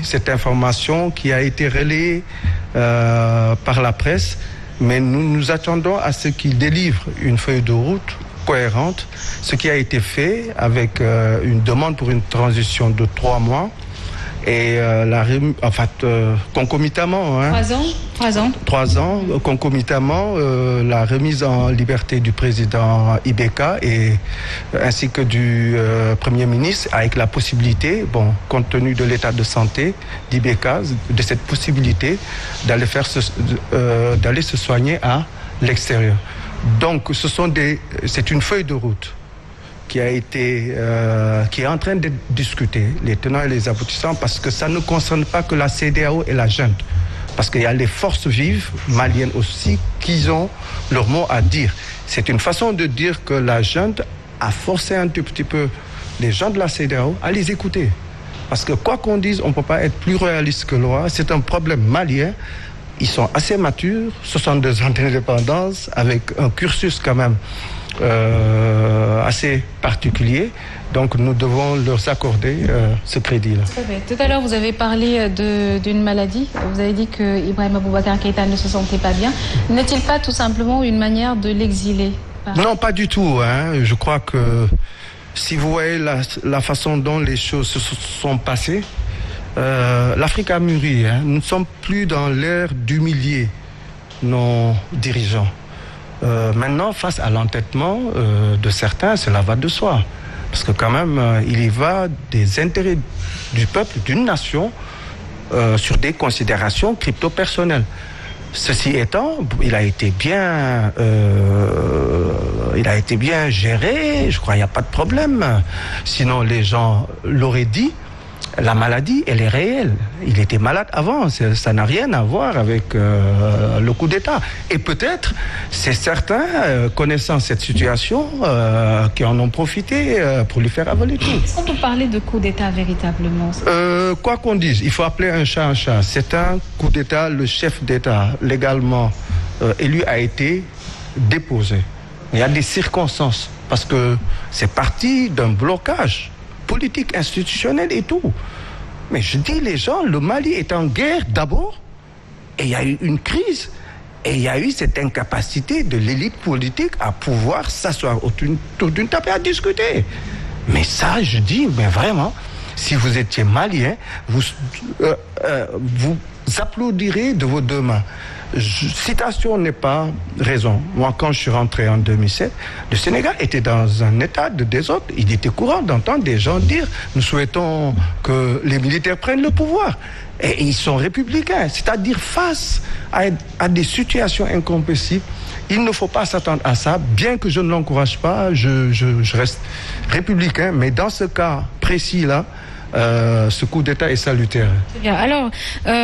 cette information qui a été relayée par la presse, mais nous attendons à ce qu'il délivre une feuille de route cohérente, ce qui a été fait avec une demande pour une transition de 3 mois et concomitamment. 3 ans, concomitamment, la remise en liberté du président Ibeka ainsi que du Premier ministre, avec la possibilité, compte tenu de l'état de santé d'Ibeka, de cette possibilité d'aller se soigner à l'extérieur. Donc, c'est une feuille de route qui est en train d'être discutée, les tenants et les aboutissants, parce que ça ne concerne pas que la CEDEAO et la junte. Parce qu'il y a les forces vives maliennes aussi qui ont leur mot à dire. C'est une façon de dire que la junte a forcé un tout petit peu les gens de la CEDEAO à les écouter. Parce que quoi qu'on dise, on ne peut pas être plus réaliste que le roi. C'est un problème malien. Ils sont assez matures, 62 ans d'indépendance, avec un cursus quand même assez particulier. Donc nous devons leur accorder ce crédit-là. Tout à l'heure, vous avez parlé d'une maladie. Vous avez dit que Ibrahima Boubacar Keïta ne se sentait pas bien. N'est-il pas tout simplement une manière de l'exiler? Non, pas du tout. Je crois que si vous voyez la façon dont les choses se sont passées, l'Afrique a mûri. Nous ne sommes plus dans l'ère d'humilier nos dirigeants. Maintenant, face à l'entêtement de certains, cela va de soi. Parce que quand même, il y va des intérêts du peuple, d'une nation, sur des considérations crypto-personnelles. Ceci étant, il a été bien géré, je crois qu'il n'y a pas de problème. Sinon, les gens l'auraient dit. La maladie, elle est réelle. Il était malade avant. Ça n'a rien à voir avec le coup d'État. Et peut-être, c'est certains, connaissant cette situation, qui en ont profité pour lui faire avaler tout. Est-ce qu'on peut parler de coup d'État véritablement? Quoi qu'on dise, il faut appeler un chat un chat. C'est un coup d'État. Le chef d'État, légalement élu, a été déposé. Il y a des circonstances. Parce que c'est parti d'un blocage politique, institutionnelle et tout. Mais je dis les gens, le Mali est en guerre d'abord, et il y a eu une crise, et il y a eu cette incapacité de l'élite politique à pouvoir s'asseoir autour d'une table et à discuter. Mais ça, je dis, mais vraiment, si vous étiez malien, vous applaudirez de vos 2 mains. Citation n'est pas raison. Moi, quand je suis rentré en 2007, le Sénégal était dans un état de désordre. Il était courant d'entendre des gens dire « Nous souhaitons que les militaires prennent le pouvoir ». Et ils sont républicains. C'est-à-dire face à des situations incompressibles, il ne faut pas s'attendre à ça. Bien que je ne l'encourage pas, je reste républicain. Mais dans ce cas précis-là, ce coup d'État est salutaire. Bien. Alors,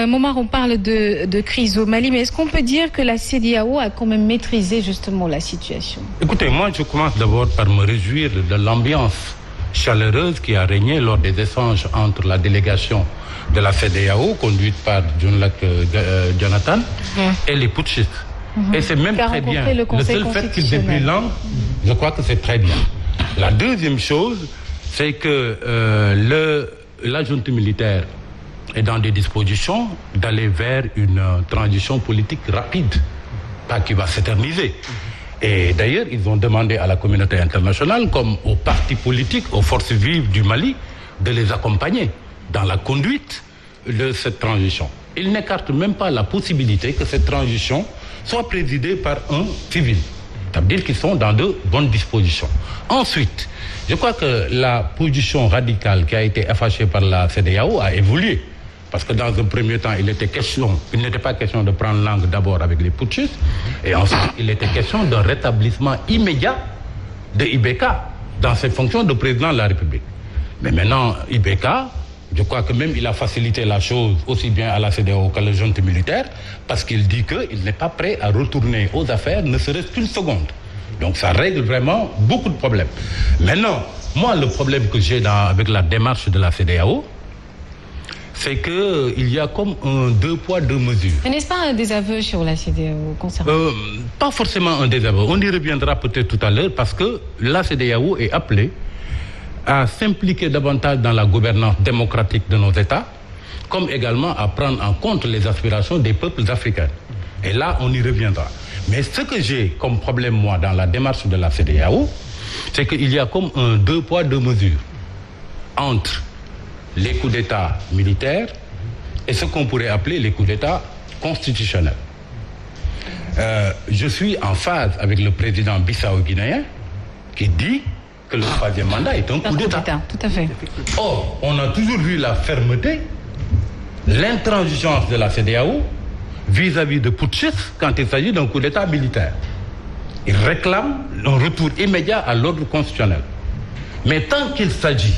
Momar, on parle de crise au Mali, mais est-ce qu'on peut dire que la CEDEAO a quand même maîtrisé justement la situation? Écoutez, moi je commence d'abord par me réjouir de l'ambiance chaleureuse qui a régné lors des échanges entre la délégation de la CEDEAO, conduite par Jonathan, et les putschistes. Et c'est même très bien. Le seul fait qu'ils aient pris langue, je crois que c'est très bien. La deuxième chose, c'est que la junte militaire est dans des dispositions d'aller vers une transition politique rapide, pas qui va s'éterniser. Et d'ailleurs, ils ont demandé à la communauté internationale, comme aux partis politiques, aux forces vives du Mali, de les accompagner dans la conduite de cette transition. Ils n'écartent même pas la possibilité que cette transition soit présidée par un civil. C'est-à-dire qu'ils sont dans de bonnes dispositions. Ensuite, je crois que la position radicale qui a été effacée par la CEDEAO a évolué. Parce que dans un premier temps, il n'était pas question de prendre langue d'abord avec les putschistes, et ensuite il était question d'un rétablissement immédiat de Ibeka dans ses fonctions de président de la République. Mais maintenant, Ibeka, je crois que même il a facilité la chose aussi bien à la CEDEAO qu'à la junte militaire, parce qu'il dit qu'il n'est pas prêt à retourner aux affaires, ne serait-ce qu'une seconde. Donc ça règle vraiment beaucoup de problèmes. Maintenant, moi, le problème que j'ai avec la démarche de la CEDEAO, c'est qu'il y a comme un 2 poids 2 mesures. Mais n'est-ce pas un désaveu sur la CEDEAO concernant Pas forcément un désaveu. On y reviendra peut-être tout à l'heure, parce que la CEDEAO est appelée à s'impliquer davantage dans la gouvernance démocratique de nos États comme également à prendre en compte les aspirations des peuples africains. Et là, on y reviendra. Mais ce que j'ai comme problème, moi, dans la démarche de la CEDEAO, c'est qu'il y a comme un 2 poids 2 mesures entre les coups d'État militaires et ce qu'on pourrait appeler les coups d'État constitutionnels. Je suis en phase avec le président bissau-guinéen qui dit que le 3e mandat est un coup d'État. Tout à fait. Or, on a toujours vu la fermeté, l'intransigeance de la CEDEAO vis-à-vis de putschistes quand il s'agit d'un coup d'État militaire. Il réclame un retour immédiat à l'ordre constitutionnel. Mais tant qu'il s'agit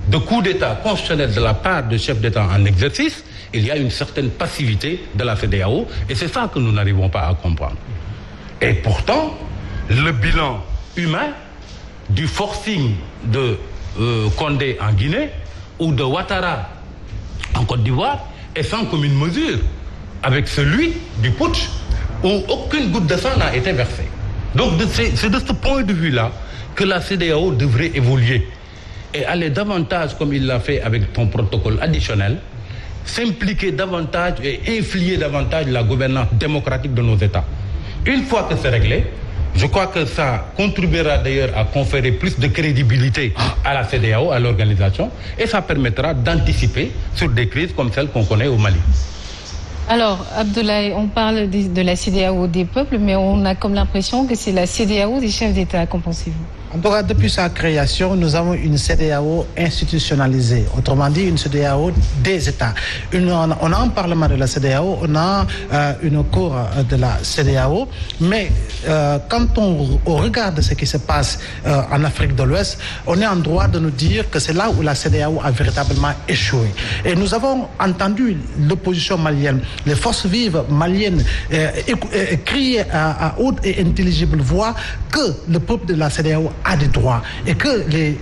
de coup d'État constitutionnel de la part de chefs d'État en exercice, il y a une certaine passivité de la CEDEAO et c'est ça que nous n'arrivons pas à comprendre. Et pourtant, le bilan humain du forcing de Condé en Guinée ou de Ouattara en Côte d'Ivoire est sans commune mesure avec celui du putsch où aucune goutte de sang n'a été versée. Donc c'est de ce point de vue-là que la CEDEAO devrait évoluer et aller davantage, comme il l'a fait avec ton protocole additionnel, s'impliquer davantage et influer davantage la gouvernance démocratique de nos États. Une fois que c'est réglé, je crois que ça contribuera d'ailleurs à conférer plus de crédibilité à la CEDEAO, à l'organisation, et ça permettra d'anticiper sur des crises comme celle qu'on connaît au Mali. Alors, Abdoulaye, on parle de la CEDEAO des peuples, mais on a comme l'impression que c'est la CEDEAO des chefs d'État. Qu'en pensez-vous ? En tout cas, depuis sa création, nous avons une CEDEAO institutionnalisée. Autrement dit, une CEDEAO des États. On a un parlement de la CEDEAO, on a une cour de la CEDEAO. Mais quand on regarde ce qui se passe en Afrique de l'Ouest, on est en droit de nous dire que c'est là où la CEDEAO a véritablement échoué. Et nous avons entendu l'opposition malienne, les forces vives maliennes crier à haute et intelligible voix que le peuple de la CEDEAO a des droits et que les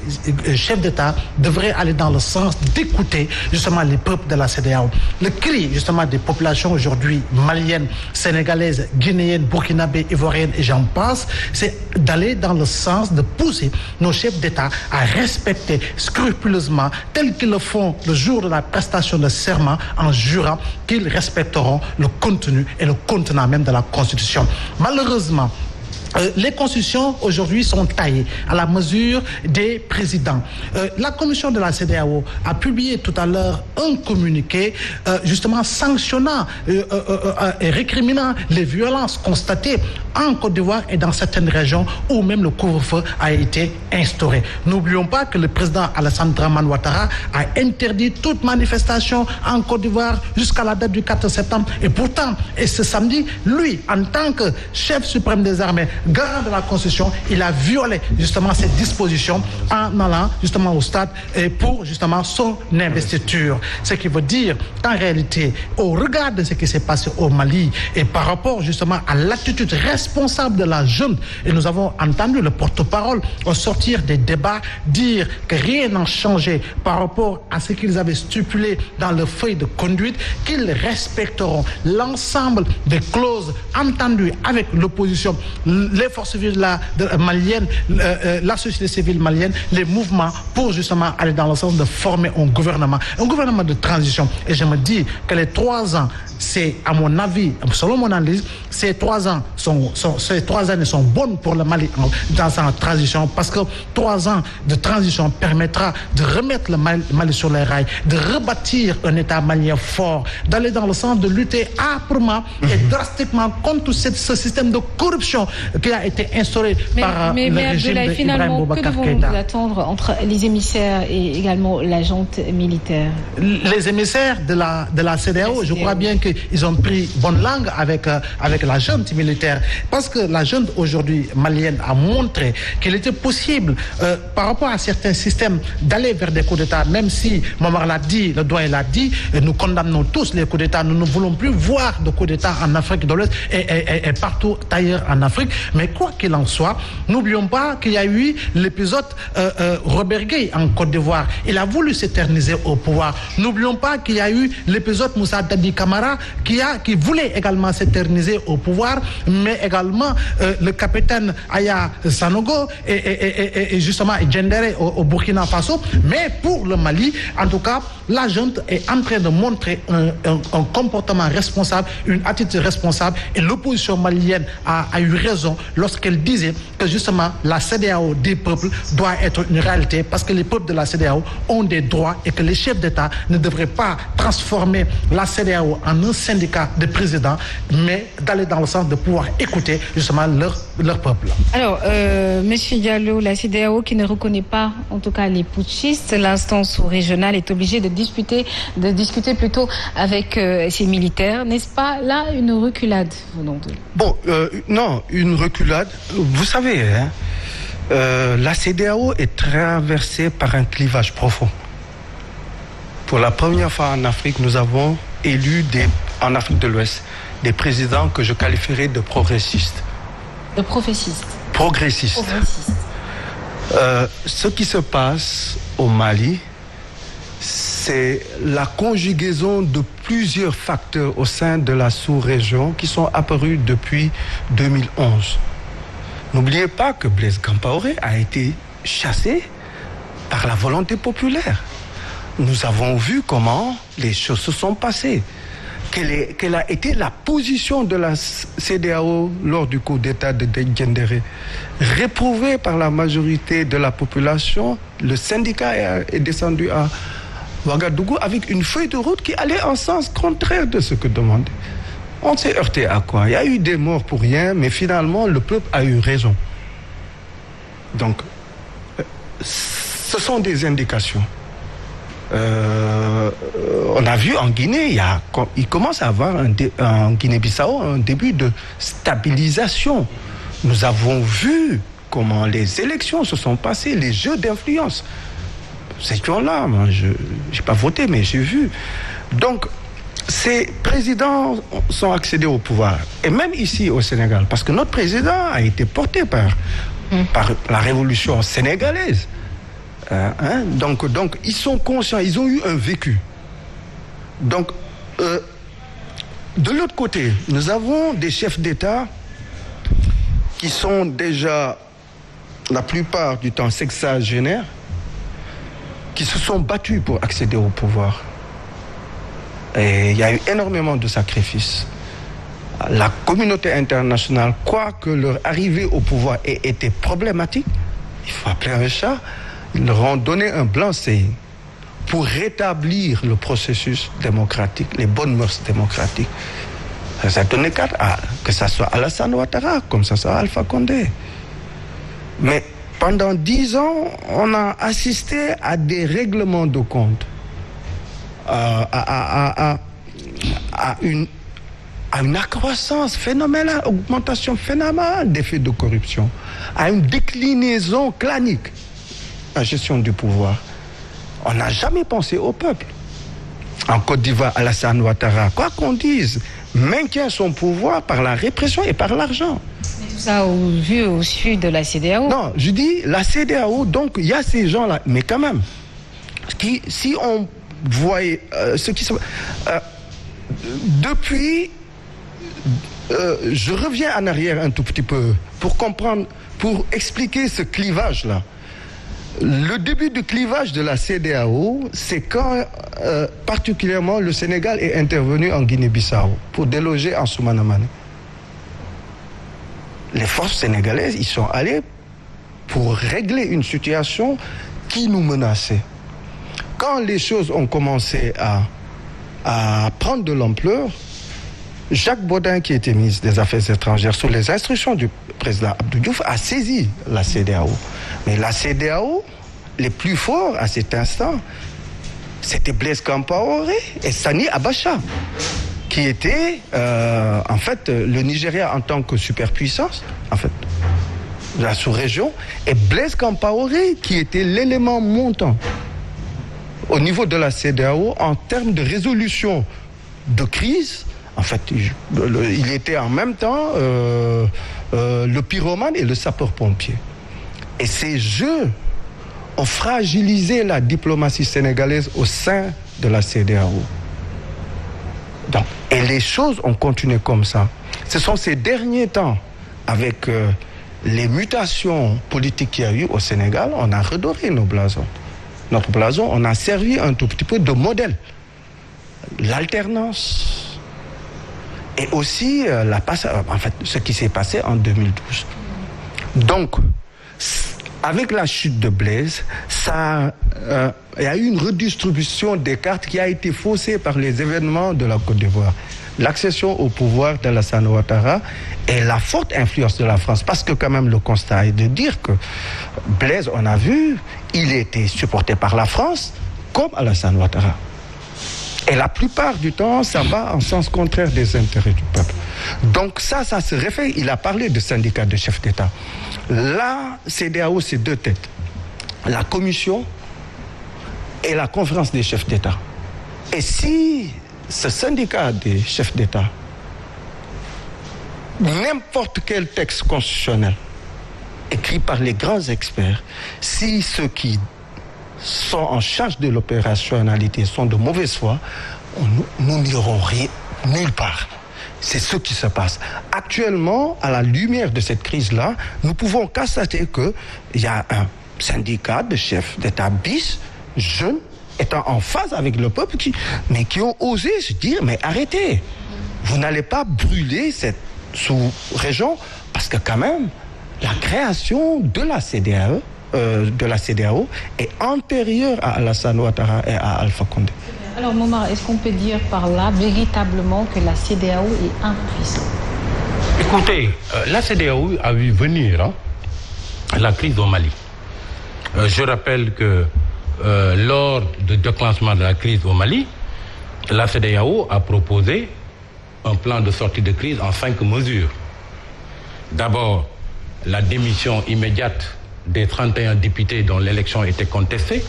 chefs d'État devraient aller dans le sens d'écouter justement les peuples de la CEDEAO. Le cri justement des populations aujourd'hui maliennes, sénégalaises, guinéennes, burkinabées, ivoiriennes et j'en passe, c'est d'aller dans le sens de pousser nos chefs d'État à respecter scrupuleusement, tel qu'ils le font le jour de la prestation de serment, en jurant qu'ils respecteront le contenu et le contenant même de la Constitution. Malheureusement, les constitutions aujourd'hui sont taillées à la mesure des présidents. La commission de la CEDEAO a publié tout à l'heure un communiqué justement sanctionnant et récriminant les violences constatées en Côte d'Ivoire et dans certaines régions où même le couvre-feu a été instauré. N'oublions pas que le président Alassane Dramane Ouattara a interdit toute manifestation en Côte d'Ivoire jusqu'à la date du 4 septembre. Et pourtant, et ce samedi, lui, en tant que chef suprême des armées, garant de la Constitution, il a violé justement cette disposition en allant justement au stade pour justement son investiture. Ce qui veut dire qu'en réalité, au regard de ce qui s'est passé au Mali et par rapport justement à l'attitude responsable de la junte, et nous avons entendu le porte-parole au sortir des débats dire que rien n'a changé par rapport à ce qu'ils avaient stipulé dans le feuille de conduite, qu'ils respecteront l'ensemble des clauses entendues avec l'opposition, les forces vives maliennes, la société civile malienne, les mouvements pour justement aller dans le sens de former un gouvernement de transition. Et je me dis que les 3 ans, c'est à mon avis, selon mon analyse, ces 3 années sont bonnes pour le Mali dans sa transition parce que 3 ans de transition permettra de remettre le Mali sur les rails, de rebâtir un État malien fort, d'aller dans le sens de lutter âprement et drastiquement contre ce système de corruption qui a été instauré par le régime de Ibrahim Boubacar Keïta. Que devons-nous attendre entre les émissaires et également la junte militaire? Les émissaires de la CEDEAO, je crois bien qu'ils ont pris bonne langue avec la junte militaire parce que la junte aujourd'hui malienne a montré qu'il était possible par rapport à certains systèmes d'aller vers des coups d'État, même si Momar l'a dit, le doyen l'a dit, nous condamnons tous les coups d'État, nous ne voulons plus voir de coups d'État en Afrique de l'Ouest et partout ailleurs en Afrique. Mais quoi qu'il en soit, n'oublions pas qu'il y a eu l'épisode Robert Gueye en Côte d'Ivoire. Il a voulu s'éterniser au pouvoir. N'oublions pas qu'il y a eu l'épisode Moussa Dadi Camara qui voulait également s'éterniser au pouvoir, mais également le capitaine Aya Sanogo et justement Djendere au Burkina Faso. Mais pour le Mali, en tout cas, la junte est en train de montrer un comportement responsable, une attitude responsable, et l'opposition malienne a eu raison lorsqu'elle disait que justement la CEDEAO des peuples doit être une réalité, parce que les peuples de la CEDEAO ont des droits et que les chefs d'État ne devraient pas transformer la CEDEAO en un syndicat de présidents, mais d'aller dans le sens de pouvoir écouter justement leur peuple. Alors, Monsieur Diallo, la CEDEAO qui ne reconnaît pas, en tout cas les putschistes, l'instance sous-régionale est obligée de discuter plutôt avec ses militaires. N'est-ce pas là une reculade venant d'eux? Bon, non, une reculade. Vous savez, hein, la CEDEAO est traversée par un clivage profond. Pour la première fois en Afrique, nous avons élu en Afrique de l'Ouest des présidents que je qualifierais de progressistes. De prophétistes. Progressistes. Ce qui se passe au Mali, c'est la conjugaison de plusieurs facteurs au sein de la sous-région qui sont apparus depuis 2011. N'oubliez pas que Blaise Compaoré a été chassé par la volonté populaire. Nous avons vu comment les choses se sont passées. Quelle a été la position de la CEDEAO lors du coup d'État de Diendéré. Réprouvé par la majorité de la population, le syndicat est descendu à Ouagadougou avec une feuille de route qui allait en sens contraire de ce que demandait. On s'est heurté à quoi? Il y a eu des morts pour rien, mais finalement, le peuple a eu raison. Donc, ce sont des indications. On a vu en Guinée, il commence à avoir en Guinée-Bissau un début de stabilisation. Nous avons vu comment les élections se sont passées, les jeux d'influence. Ces gens-là, moi, je n'ai pas voté, mais j'ai vu. Donc, ces présidents sont accédés au pouvoir. Et même ici au Sénégal, parce que notre président a été porté par la révolution sénégalaise. Donc, ils sont conscients, ils ont eu un vécu. Donc, de l'autre côté, nous avons des chefs d'État qui sont déjà, la plupart du temps, sexagénaires, qui se sont battus pour accéder au pouvoir. Et il y a eu énormément de sacrifices. La communauté internationale, quoique leur arrivée au pouvoir ait été problématique, il faut appeler un chat, ils leur ont donné un blanc-seing pour rétablir le processus démocratique, les bonnes mœurs démocratiques. Ça a donné cadre que ce soit Alassane Ouattara, comme ça soit Alpha Condé. Mais pendant 10 ans, on a assisté à des règlements de compte, à une accroissance phénoménale, augmentation phénoménale des faits de corruption, à une déclinaison clanique. La gestion du pouvoir. On n'a jamais pensé au peuple. En Côte d'Ivoire, Alassane Ouattara, quoi qu'on dise, maintient son pouvoir par la répression et par l'argent. Mais tout ça vu au sud de la CEDEAO? Non, je dis la CEDEAO, donc il y a ces gens-là, mais quand même, si on voyait ce qui se... depuis... je reviens en arrière un tout petit peu pour comprendre, pour expliquer ce clivage-là. Le début du clivage de la CEDEAO, c'est quand particulièrement le Sénégal est intervenu en Guinée-Bissau pour déloger Ansoumana Mané. Les forces sénégalaises y sont allées pour régler une situation qui nous menaçait. Quand les choses ont commencé à prendre de l'ampleur, Jacques Baudin, qui était ministre des Affaires étrangères, sous les instructions du président Abdou Diouf, a saisi la CEDEAO. Mais la CEDEAO, les plus forts à cet instant, c'était Blaise Compaoré et Sani Abacha, qui étaient en fait le Nigeria en tant que superpuissance, en fait, de la sous-région, et Blaise Compaoré, qui était l'élément montant au niveau de la CEDEAO en termes de résolution de crise. En fait, il était en même temps le pyromane et le sapeur-pompier. Et ces jeux ont fragilisé la diplomatie sénégalaise au sein de la CEDEAO. Donc, et les choses ont continué comme ça. Ce sont ces derniers temps, avec les mutations politiques qu'il y a eu au Sénégal, on a redoré nos blasons. notre blason, on a servi un tout petit peu de modèle. L'alternance et aussi ce qui s'est passé en 2012. Donc, avec la chute de Blaise, il y a eu une redistribution des cartes qui a été faussée par les événements de la Côte d'Ivoire. L'accession au pouvoir d'Alassane Ouattara et la forte influence de la France. Parce que quand même le constat est de dire que Blaise, on a vu, il était supporté par la France comme Alassane Ouattara. Et la plupart du temps, ça va en sens contraire des intérêts du peuple. Donc ça se réfère. Il a parlé de syndicat de chefs d'État. La CEDEAO, c'est deux têtes. La commission et la conférence des chefs d'État. Et si ce syndicat des chefs d'État, n'importe quel texte constitutionnel écrit par les grands experts, si ceux qui sont en charge de l'opérationnalité sont de mauvaise foi, nous n'irons nulle part. C'est ce qui se passe. Actuellement, à la lumière de cette crise-là, nous pouvons constater qu'il y a un syndicat de chefs d'État bis, jeunes, étant en phase avec le peuple, qui ont osé se dire, mais arrêtez, vous n'allez pas brûler cette sous-région, parce que quand même, la création de la CEDEAO est antérieure à Alassane Ouattara et à Alpha Condé. Alors Momar, est-ce qu'on peut dire par là véritablement que la CEDEAO est impuissante? Écoutez, la CEDEAO a vu venir la crise au Mali. Je rappelle que lors du déclenchement de la crise au Mali, la CEDEAO a proposé un plan de sortie de crise en 5 mesures. D'abord, la démission immédiate des 31 députés dont l'élection était contestée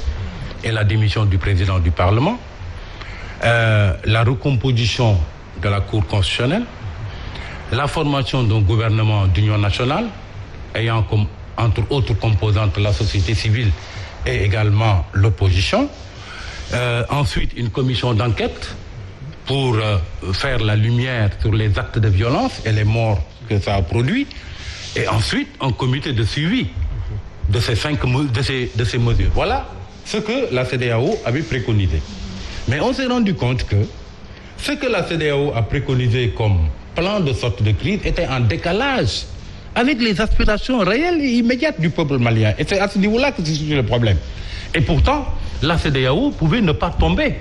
et la démission du président du Parlement, la recomposition de la Cour constitutionnelle, la formation d'un gouvernement d'union nationale ayant comme entre autres composantes la société civile et également l'opposition, ensuite une commission d'enquête pour faire la lumière sur les actes de violence et les morts que ça a produit, et ensuite un comité de suivi de ces mesures. Voilà ce que la CEDEAO avait préconisé. Mais on s'est rendu compte que ce que la CEDEAO a préconisé comme plan de sortie de crise était en décalage avec les aspirations réelles et immédiates du peuple malien. Et c'est à ce niveau-là que se situe le problème. Et pourtant, la CEDEAO pouvait ne pas tomber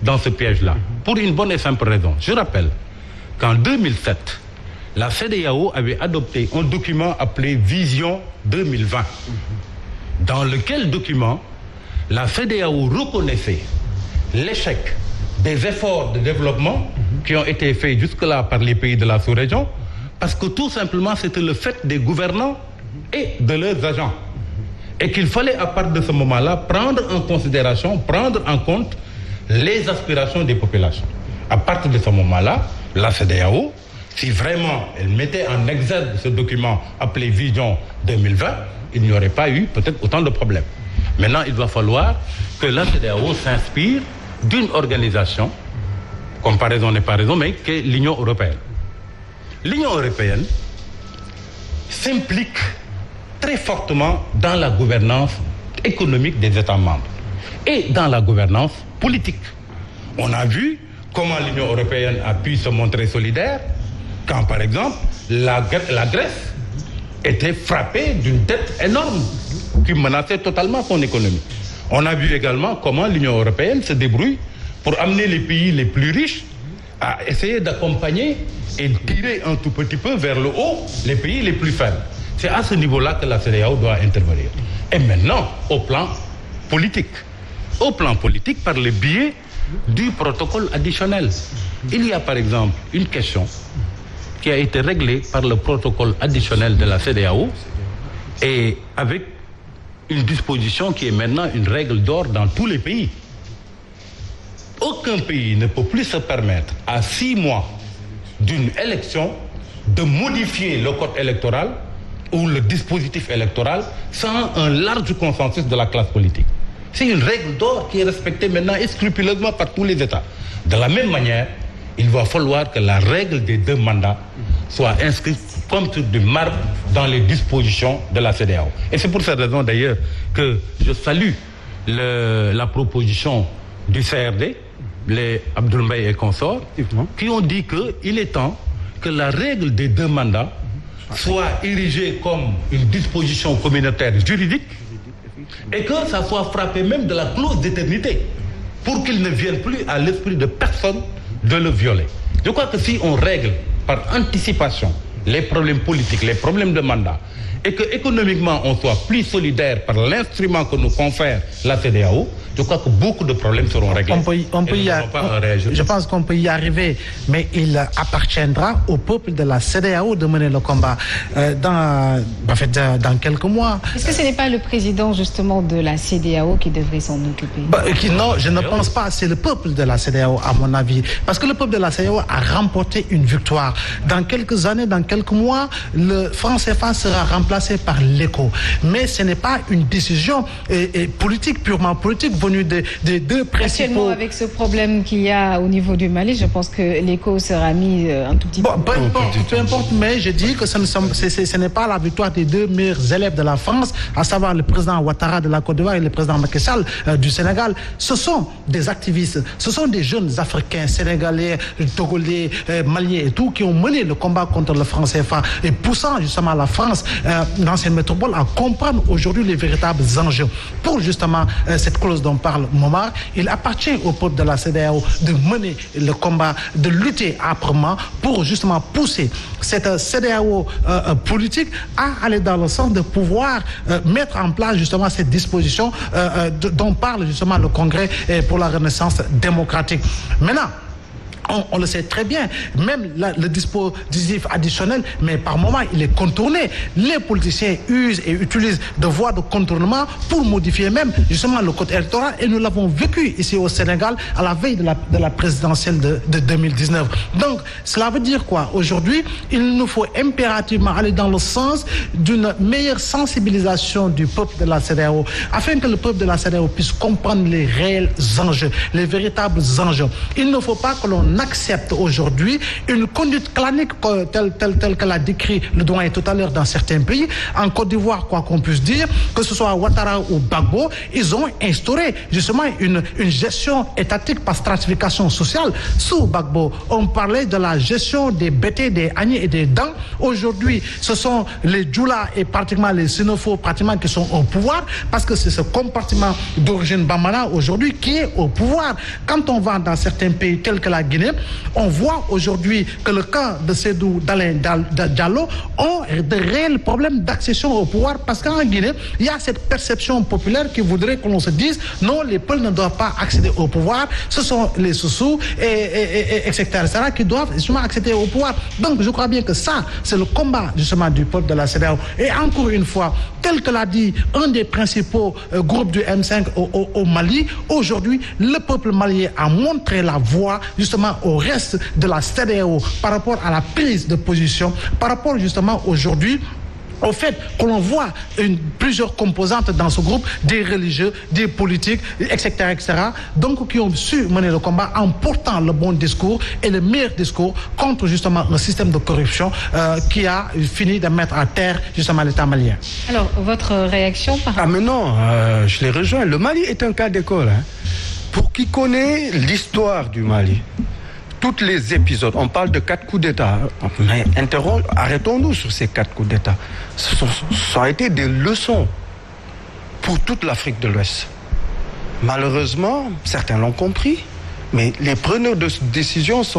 dans ce piège-là, pour une bonne et simple raison. Je rappelle qu'en 2007, la CEDEAO avait adopté un document appelé Vision 2020, dans lequel document la CEDEAO reconnaissait l'échec des efforts de développement qui ont été faits jusque-là par les pays de la sous-région, parce que tout simplement c'était le fait des gouvernants et de leurs agents. Et qu'il fallait à partir de ce moment-là prendre en considération, prendre en compte les aspirations des populations. À partir de ce moment-là, la CEDEAO, si vraiment elle mettait en exergue ce document appelé Vision 2020, il n'y aurait pas eu peut-être autant de problèmes. Maintenant, il va falloir que la CEDEAO s'inspire d'une organisation, comparaison n'est pas raison, mais qu'est l'Union européenne. L'Union européenne s'implique très fortement dans la gouvernance économique des États membres et dans la gouvernance politique. On a vu comment l'Union européenne a pu se montrer solidaire quand, par exemple, la Grèce était frappée d'une dette énorme qui menaçait totalement son économie. On a vu également comment l'Union européenne se débrouille pour amener les pays les plus riches à essayer d'accompagner et tirer un tout petit peu vers le haut les pays les plus faibles. C'est à ce niveau-là que la CEDEAO doit intervenir. Et maintenant, au plan politique. Au plan politique, par le biais du protocole additionnel. Il y a par exemple une question qui a été réglée par le protocole additionnel de la CEDEAO et avec une disposition qui est maintenant une règle d'or dans tous les pays. Aucun pays ne peut plus se permettre à 6 mois d'une élection de modifier le code électoral ou le dispositif électoral sans un large consensus de la classe politique. C'est une règle d'or qui est respectée maintenant et scrupuleusement par tous les États. De la même manière, il va falloir que la règle des 2 mandats soit inscrite comme sur du marbre dans les dispositions de la CEDEAO. Et c'est pour cette raison d'ailleurs que je salue la proposition du CRD, les Abdoul Mbaye et consorts, qui ont dit qu'il est temps que la règle des 2 mandats soit érigée comme une disposition communautaire juridique et que ça soit frappé même de la clause d'éternité pour qu'il ne vienne plus à l'esprit de personne de le violer. Je crois que si on règle par anticipation les problèmes politiques, les problèmes de mandat, et que économiquement on soit plus solidaire par l'instrument que nous confère la CEDEAO, je crois que beaucoup de problèmes seront réglés. Je pense qu'on peut y arriver, mais il appartiendra au peuple de la CEDEAO de mener le combat dans quelques mois. Est-ce que ce n'est pas le président justement de la CEDEAO qui devrait s'en occuper? Non, je ne pense pas. C'est le peuple de la CEDEAO, à mon avis. Parce que le peuple de la CEDEAO a remporté une victoire. Dans quelques années, dans quelques mois, le franc CFA sera remplacé par l'éco. Mais ce n'est pas une décision politique, purement politique, venue des 2 principaux... Actuellement, avec ce problème qu'il y a au niveau du Mali, je pense que l'éco sera mis un tout petit peu... Peu importe, mais je dis que ce n'est pas la victoire des 2 meilleurs élèves de la France, à savoir le président Ouattara de la Côte d'Ivoire et le président Macky Sall du Sénégal. Ce sont des activistes, ce sont des jeunes Africains, Sénégalais, Togolais, Maliens et tout, qui ont mené le combat contre le franc CFA et poussant justement la France dans cette métropole à comprendre aujourd'hui les véritables enjeux. Pour justement cette clause dont parle Momar, il appartient au peuple de la CEDEAO de mener le combat, de lutter âprement pour justement pousser cette CEDEAO politique à aller dans le sens de pouvoir mettre en place justement cette disposition dont parle justement le Congrès pour la Renaissance démocratique. Maintenant, on le sait très bien, même le dispositif additionnel, mais par moment, il est contourné. Les politiciens usent et utilisent de voies de contournement pour modifier même justement le code électoral, et nous l'avons vécu ici au Sénégal à la veille de la présidentielle de 2019. Donc, cela veut dire quoi? Aujourd'hui, il nous faut impérativement aller dans le sens d'une meilleure sensibilisation du peuple de la CEDEAO, afin que le peuple de la CEDEAO puisse comprendre les réels enjeux, les véritables enjeux. Il ne faut pas que l'on accepte aujourd'hui une conduite clanique telle que l'a décrit le doyen tout à l'heure dans certains pays. En Côte d'Ivoire, quoi qu'on puisse dire, que ce soit Ouattara ou Gbagbo, ils ont instauré justement une gestion étatique par stratification sociale. Sous Gbagbo, on parlait de la gestion des bêtés, des agneaux et des dents. Aujourd'hui, ce sont les Djoula et pratiquement les Sénofos pratiquement qui sont au pouvoir, parce que c'est ce compartiment d'origine bambana aujourd'hui qui est au pouvoir. Quand on va dans certains pays tels que la Guinée, on voit aujourd'hui que le camp de Sédou d'Alain Diallo ont de réels problèmes d'accession au pouvoir, parce qu'en Guinée, il y a cette perception populaire qui voudrait que l'on se dise non, les peuples ne doivent pas accéder au pouvoir, ce sont les Soussous etc., qui doivent justement accéder au pouvoir. Donc je crois bien que ça, c'est le combat justement du peuple de la CEDEAO. Et encore une fois, tel que l'a dit un des principaux groupes du M5 au Mali, aujourd'hui, le peuple malien a montré la voie justement au reste de la CEDEAO par rapport à la prise de position, par rapport justement aujourd'hui au fait que l'on voit plusieurs composantes dans ce groupe, des religieux, des politiques, etc., donc qui ont su mener le combat en portant le bon discours et le meilleur discours contre justement un système de corruption qui a fini de mettre à terre justement l'État malien. Alors, votre réaction par rapport... Ah mais non, je les rejoins. Le Mali est un cas d'école. Pour qui connaît l'histoire du Mali, tous les épisodes, on parle de 4 coups d'État, mais arrêtons-nous sur ces 4 coups d'État. Ça a été des leçons pour toute l'Afrique de l'Ouest. Malheureusement, certains l'ont compris, mais les preneurs de décision sont